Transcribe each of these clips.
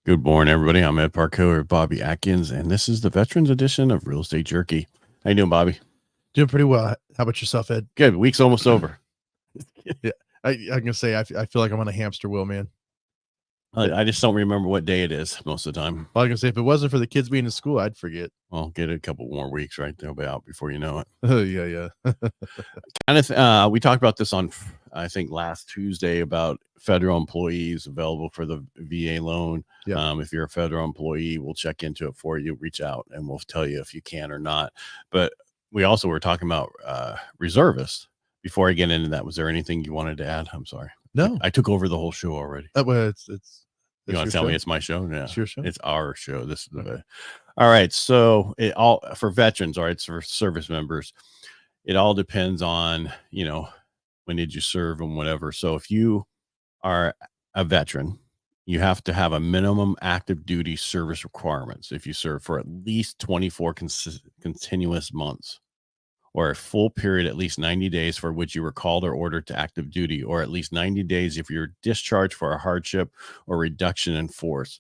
Good morning, everybody. I'm Ed Parcaut with Bobby Atkins, and this is the Veterans Edition of Real Estate Jerky. How you doing, Bobby? Doing pretty well. How about yourself, Ed? Good. Week's almost over. Yeah, I'm gonna say I feel like I'm on a hamster wheel, man. I just don't remember what day it is most of the time. Well, I was gonna say if it wasn't for the kids being in school, I'd forget. I'll get a couple more weeks, right? They'll be out before you know it. Oh yeah. We talked about this on, I think, last Tuesday about federal employees available for the VA loan. Yeah. If you're a federal employee, we'll check into it for you. Reach out, and we'll tell you if you can or not. But we also were talking about reservists. Before I get into that, was there anything you wanted to add? I'm sorry. No, I took over the whole show already. well, it's You want to tell me it's my show? Yeah, It's your show. it's our show. This is Okay. all right. So it all for veterans, all right, it's for service members. It all depends on, when did you serve and whatever. So if you are a veteran, you have to have a minimum active duty service requirements if you serve for at least 24 continuous months, or a full period at least 90 days for which you were called or ordered to active duty, or at least 90 days if you're discharged for a hardship or reduction in force.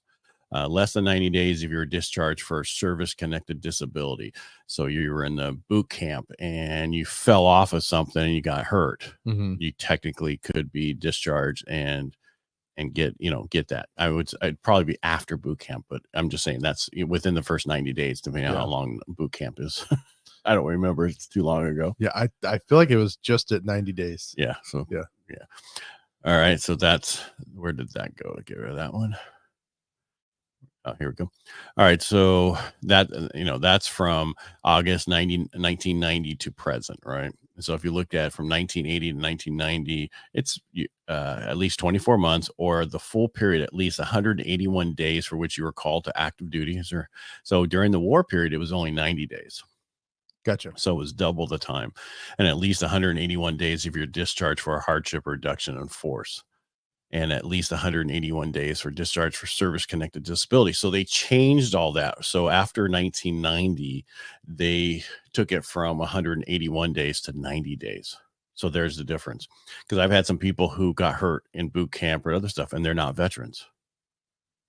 Less than 90 days if you're discharged for a service-connected disability. So you were in the boot camp and you fell off of something and you got hurt. Mm-hmm. You technically could be discharged and get that. I'd probably be after boot camp, but I'm just saying that's within the first 90 days, depending on how long boot camp is. I don't remember. It's too long ago. Yeah, I feel like it was just at 90 days. Yeah. So yeah. All right. So where did that go? Get rid of that one. Oh, here we go. All right. So that's from August 1990 to present, right? So if you looked at from 1980 to 1990, it's at least 24 months or the full period, at least 181 days for which you were called to active duty. So during the war period, it was only 90 days. Gotcha. So it was double the time, and at least 181 days if you're discharged for a hardship or reduction in force, and at least 181 days for discharge for service-connected disability. So they changed all that. So after 1990, they took it from 181 days to 90 days. So there's the difference. Because I've had some people who got hurt in boot camp or other stuff, and they're not veterans.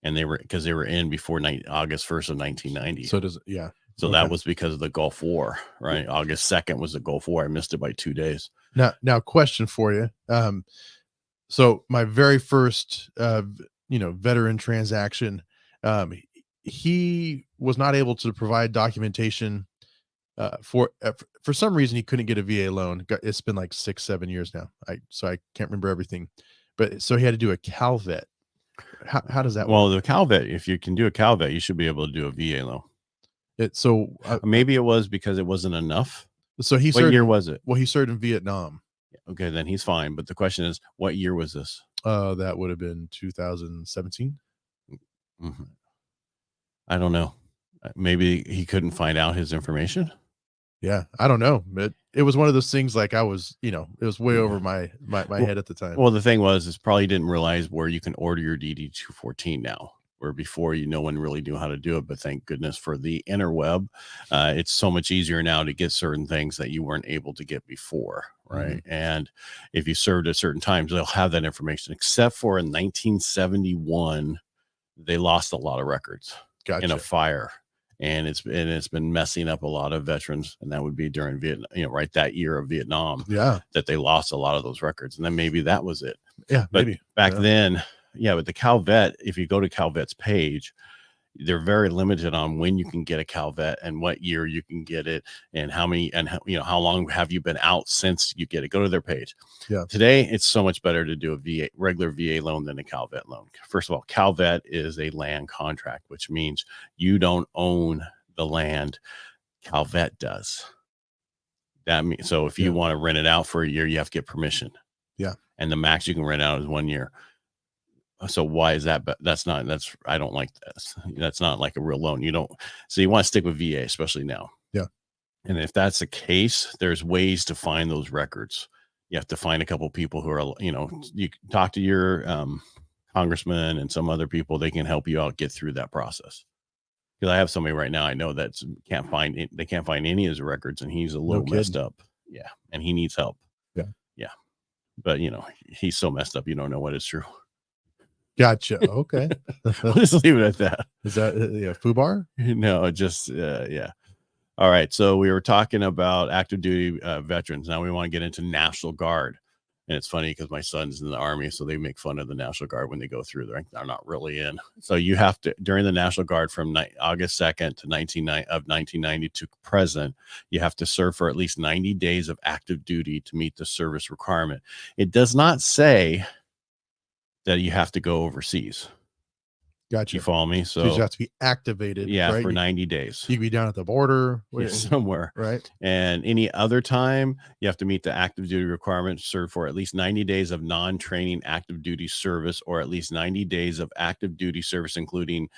And they were in before August 1st of 1990. So that was because of the Gulf War, right? August 2nd was the Gulf War. I missed it by 2 days. Now question for you. So my very first, veteran transaction, he was not able to provide documentation for some reason. He couldn't get a VA loan. It's been like 6-7 years now. So I can't remember everything, but so he had to do a CalVet. How does that work? Well, the CalVet, if you can do a CalVet, you should be able to do a VA loan. Maybe it was because it wasn't enough. So what year was it? Well, he served in Vietnam. Okay, then he's fine. But the question is, what year was this? That would have been 2017. Mm-hmm. I don't know. Maybe he couldn't find out his information. Yeah, I don't know. But it was one of those things like I was, it was way over my head at the time. Well, the thing is probably didn't realize where you can order your DD-214 now. Where before no one really knew how to do it, but thank goodness for the interweb. It's so much easier now to get certain things that you weren't able to get before, right? Mm-hmm. And if you served at certain times, they'll have that information, except for in 1971, they lost a lot of records in a fire. And it's been messing up a lot of veterans, and that would be during Vietnam, right, that year of Vietnam. Yeah, that they lost a lot of those records, and then maybe that was it. Yeah, but maybe back then. Yeah, with the CalVet, if you go to CalVet's page, they're very limited on when you can get a CalVet and what year you can get it, and how long have you been out since you get it. Go to their page. Yeah. Today, it's so much better to do a regular VA loan than a CalVet loan. First of all, CalVet is a land contract, which means you don't own the land. CalVet does. That means so if you want to rent it out for a year, you have to get permission. Yeah. And the max you can rent out is 1 year. So why is that? But I don't like this. That's not like a real loan. You want to stick with VA, especially now. Yeah. And if that's the case, there's ways to find those records. You have to find a couple of people who are, you talk to your congressman and some other people. They can help you out, get through that process. Because I have somebody right now I know that can't find any of his records, and he's a little messed up. Yeah. And he needs help. Yeah. Yeah. But he's so messed up, you don't know what is true. Gotcha. Okay. We'll just leave it at that. Is that yeah, FUBAR? No, just yeah. All right. So we were talking about active duty veterans. Now we want to get into National Guard. And it's funny because my son's in the Army, so they make fun of the National Guard when they go through. They're not really in. So you have to, during the National Guard from August 2nd to 1990 to present, you have to serve for at least 90 days of active duty to meet the service requirement. It does not say that you have to go overseas. Gotcha. You follow me? So you have to be activated. Yeah, right? for 90 days. You could be down at the border Somewhere. right? And any other time, you have to meet the active duty requirement, serve for at least 90 days of non-training active duty service, or at least 90 days of active duty service, including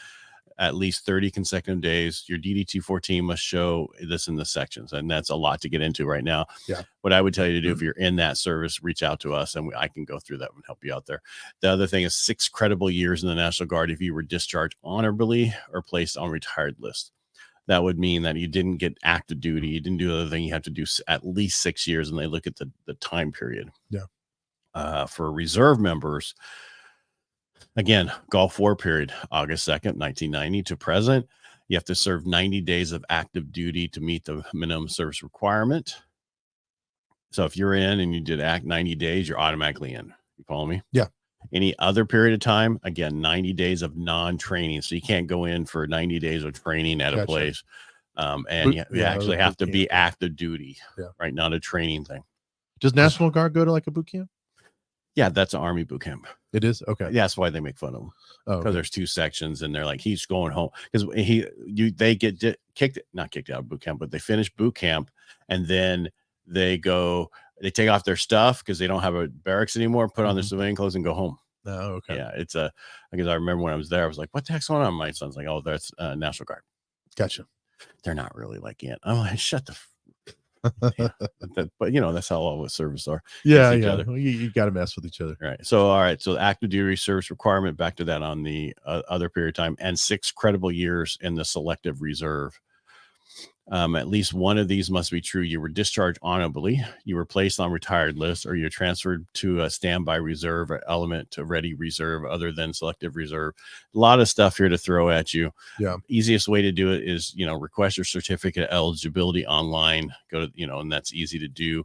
at least 30 consecutive days. Your DD 14 must show this in the sections. And that's a lot to get into right now. Yeah. What I would tell you to do, if you're in that service, reach out to us and I can go through that and help you out there. The other thing is 6 credible years in the National Guard if you were discharged honorably or placed on retired list. That would mean that you didn't get active duty. You didn't do the other thing. You have to do at least 6 years, and they look at the time period. Yeah. For reserve members, again, Gulf War period, August 2nd, 1990 to present, you have to serve 90 days of active duty to meet the minimum service requirement. So if you're in and you did act 90 days, you're automatically in. You follow me? Yeah. Any other period of time, again, 90 days of non-training. So you can't go in for 90 days of training at a place. And you actually have to be active duty, right? Not a training thing. Does National Guard go to like a boot camp? Yeah, that's an Army boot camp. It is? Okay. Yeah, that's why they make fun of him. Oh, because there's 2 sections and they're like, he's going home because they get not kicked out of boot camp, but they finish boot camp and then they take off their stuff because they don't have a barracks anymore, put on their civilian clothes and go home. Oh, okay. Yeah, it's because I remember when I was there, I was like, what the heck's going on? My son's like, oh, that's National Guard. Gotcha. They're not really like it. I'm like, shut the but that's how all the service are. Yeah. You got to mess with each other. Right. So, all right. So the active duty service requirement, back to that on the other period of time, and 6 credible years in the selective reserve. At least one of these must be true. You were discharged honorably, you were placed on retired list, or you're transferred to a standby reserve or element to ready reserve other than selective reserve. A lot of stuff here to throw at you. Yeah. Easiest way to do it is, request your certificate of eligibility online. Go to, and that's easy to do.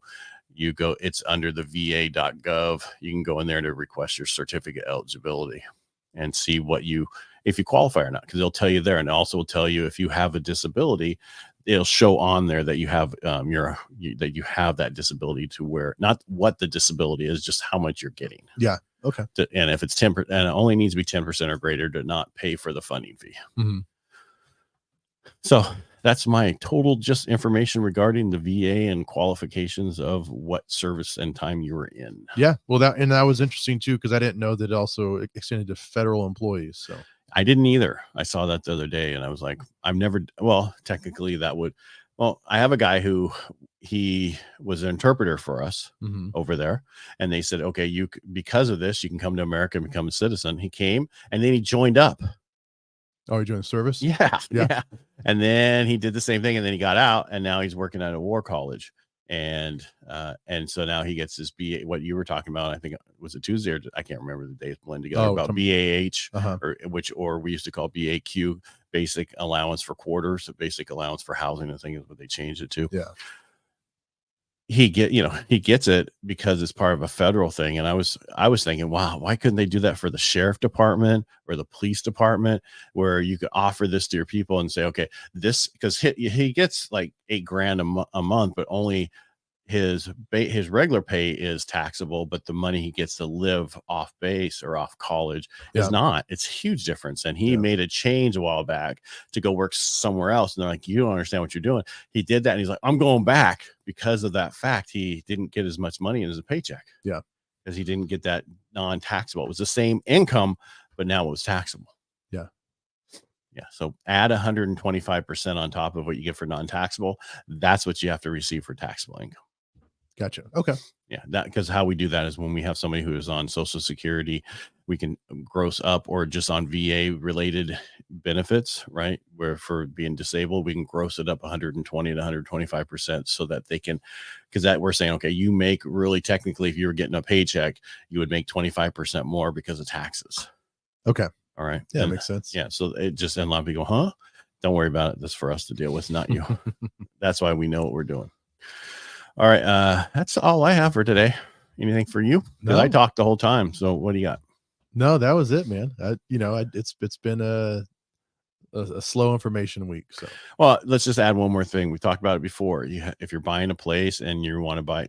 You go, it's under the va.gov. You can go in there to request your certificate of eligibility and see if you qualify or not, because they'll tell you there, and also will tell you if you have a disability. It'll show on there that you have that you have that disability, to where not what the disability is, just how much you're getting. Yeah. Okay. And if it's 10%, and it only needs to be 10% or greater to not pay for the funding fee. Mm-hmm. So that's my total just information regarding the VA and qualifications of what service and time you were in. Yeah. Well, that was interesting too, because I didn't know that it also extended to federal employees. So I didn't either. I saw that the other day and I was like, technically I have a guy who he was an interpreter for us over there. And they said, okay, because of this, you can come to America and become a citizen. He came and then he joined up. Oh, he joined the service? Yeah. And then he did the same thing and then he got out and now he's working at a war college. And so now he gets this BA, what you were talking about. I think was it Tuesday, or I can't remember the days blend together, about BAH, or we used to call BAQ, basic allowance for quarters, basic allowance for housing. I think is what they changed it to. Yeah. He gets it because it's part of a federal thing. And I was thinking, wow, why couldn't they do that for the sheriff department or the police department, where you could offer this to your people and say, okay, this, because he gets like $8,000 a month, but only his regular pay is taxable, but the money he gets to live off base or off college is not. It's a huge difference. And he made a change a while back to go work somewhere else. And they're like, you don't understand what you're doing. He did that. And he's like, I'm going back because of that fact. He didn't get as much money in his paycheck. Yeah. Because he didn't get that non-taxable. It was the same income, but now it was taxable. Yeah. Yeah. So add 125% on top of what you get for non-taxable. That's what you have to receive for taxable income. Gotcha. Okay. Yeah, because how we do that is when we have somebody who is on Social Security, we can gross up, or just on VA related benefits, right? Where for being disabled, we can gross it up 120 to 125% so that they can, because that we're saying, okay, you make really technically, if you were getting a paycheck, you would make 25% more because of taxes. Okay. All right. Yeah, And makes sense. yeah, so it just, and a lot of people, huh? Don't worry about it. That's for us to deal with, not you. That's why we know what we're doing. All right. That's all I have for today. Anything for you? Because I No. talked the whole time. So what do you got? No, that was it, man. It's been a slow information week. So Well, let's just add one more thing. We talked about it before. If you're buying a place and you want to buy,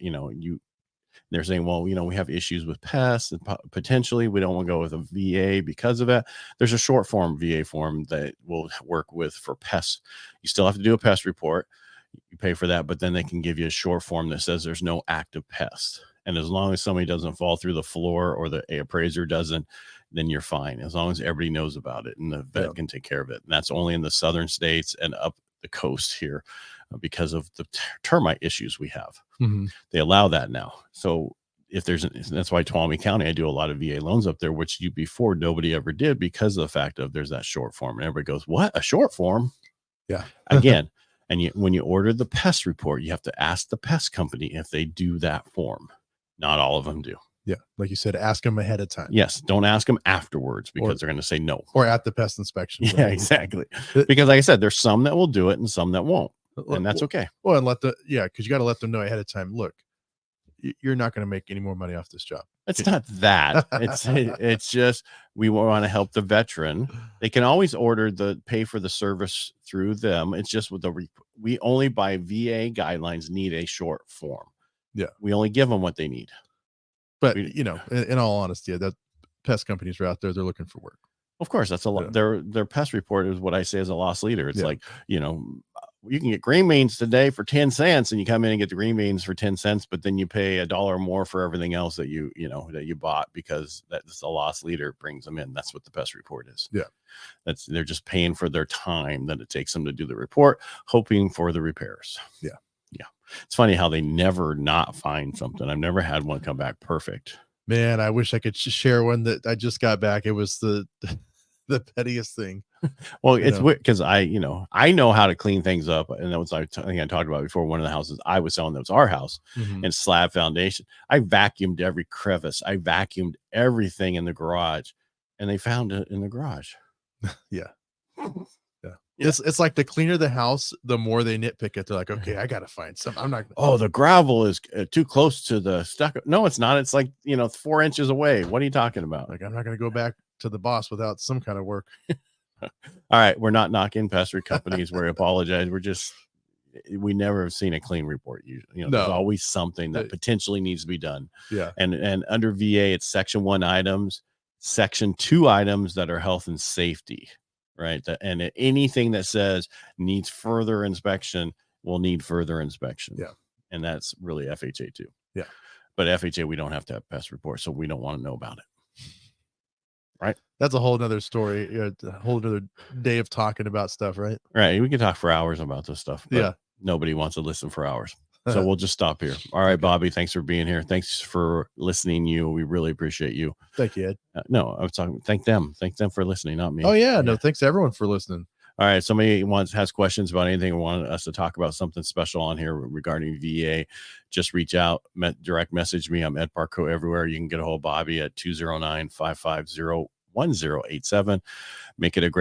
they're saying, well, we have issues with pests and potentially we don't want to go with a VA because of it. There's a short form VA form that will work with for pests. You still have to do a pest report. You pay for that, but then they can give you a short form that says there's no active pest. And as long as somebody doesn't fall through the floor or the appraiser doesn't, then you're fine. As long as everybody knows about it and the vet can take care of it. And that's only in the southern states and up the coast here because of the termite issues we have. They allow that now. So if that's why Tuolumne County, I do a lot of VA loans up there, which before nobody ever did because of the fact of there's that short form. And everybody goes, what? A short form? Yeah. Again. And when you order the pest report, you have to ask the pest company if they do that form. Not all of them do. Yeah. Like you said, ask them ahead of time. Yes. Don't ask them afterwards because they're going to say no. Or at the pest inspection. Yeah, exactly. Because like I said, there's some that will do it and some that won't. And that's okay. Well, and because you got to let them know ahead of time. Look, you're not going to make any more money off this job. It's not that. It's just we want to help the veteran. They can always pay for the service through them. It's just with we only by VA guidelines need a short form. Yeah, we only give them what they need. But in all honesty, that pest companies are out there. They're looking for work. Of course, that's a lot. Their pest report is what I say is a loss leader. It's like you can get green beans today for 10 cents and you come in and get the green beans for 10 cents, but then you pay $1 more for everything else that you bought because that's a loss leader brings them in. That's what the pest report is. Yeah. They're just paying for their time that it takes them to do the report, hoping for the repairs. Yeah. Yeah. It's funny how they never not find something. I've never had one come back perfect. Man, I wish I could share one that I just got back. It was the pettiest thing. Well, it's weird because I know how to clean things up. And that was, I think I talked about before, one of the houses I was selling, that was our house and slab foundation. I vacuumed every crevice. I vacuumed everything in the garage and they found it in the garage. Yeah. It's like the cleaner the house, the more they nitpick it. They're like, okay, I got to find some. I'm not. Oh, the gravel is too close to the stucco. No, it's not. It's like, 4 inches away. What are you talking about? Like, I'm not going to go back to the boss without some kind of work. All right. We're not knocking pest companies. We apologize. We never have seen a clean report. Usually, there's always something that potentially needs to be done. Yeah. And under VA, it's section 1 items, section 2 items that are health and safety. Right. And anything that says needs further inspection will need further inspection. Yeah. And that's really FHA too. Yeah. But FHA, we don't have to have pest reports, so we don't want to know about it. Right. That's a whole nother story. A whole other day of talking about stuff. Right. Right. We can talk for hours about this stuff. But nobody wants to listen for hours. So we'll just stop here. All right, Bobby, thanks for being here. Thanks for listening. We really appreciate you. Thank you, Ed. No, I was talking. Thank them for listening, not me. Oh yeah. No, thanks to everyone for listening. All right. Somebody has questions about anything or wanted us to talk about something special on here regarding VA, just reach out, direct message me. I'm Ed Parcaut everywhere. You can get a hold of Bobby at 209-550-1087. Make it a great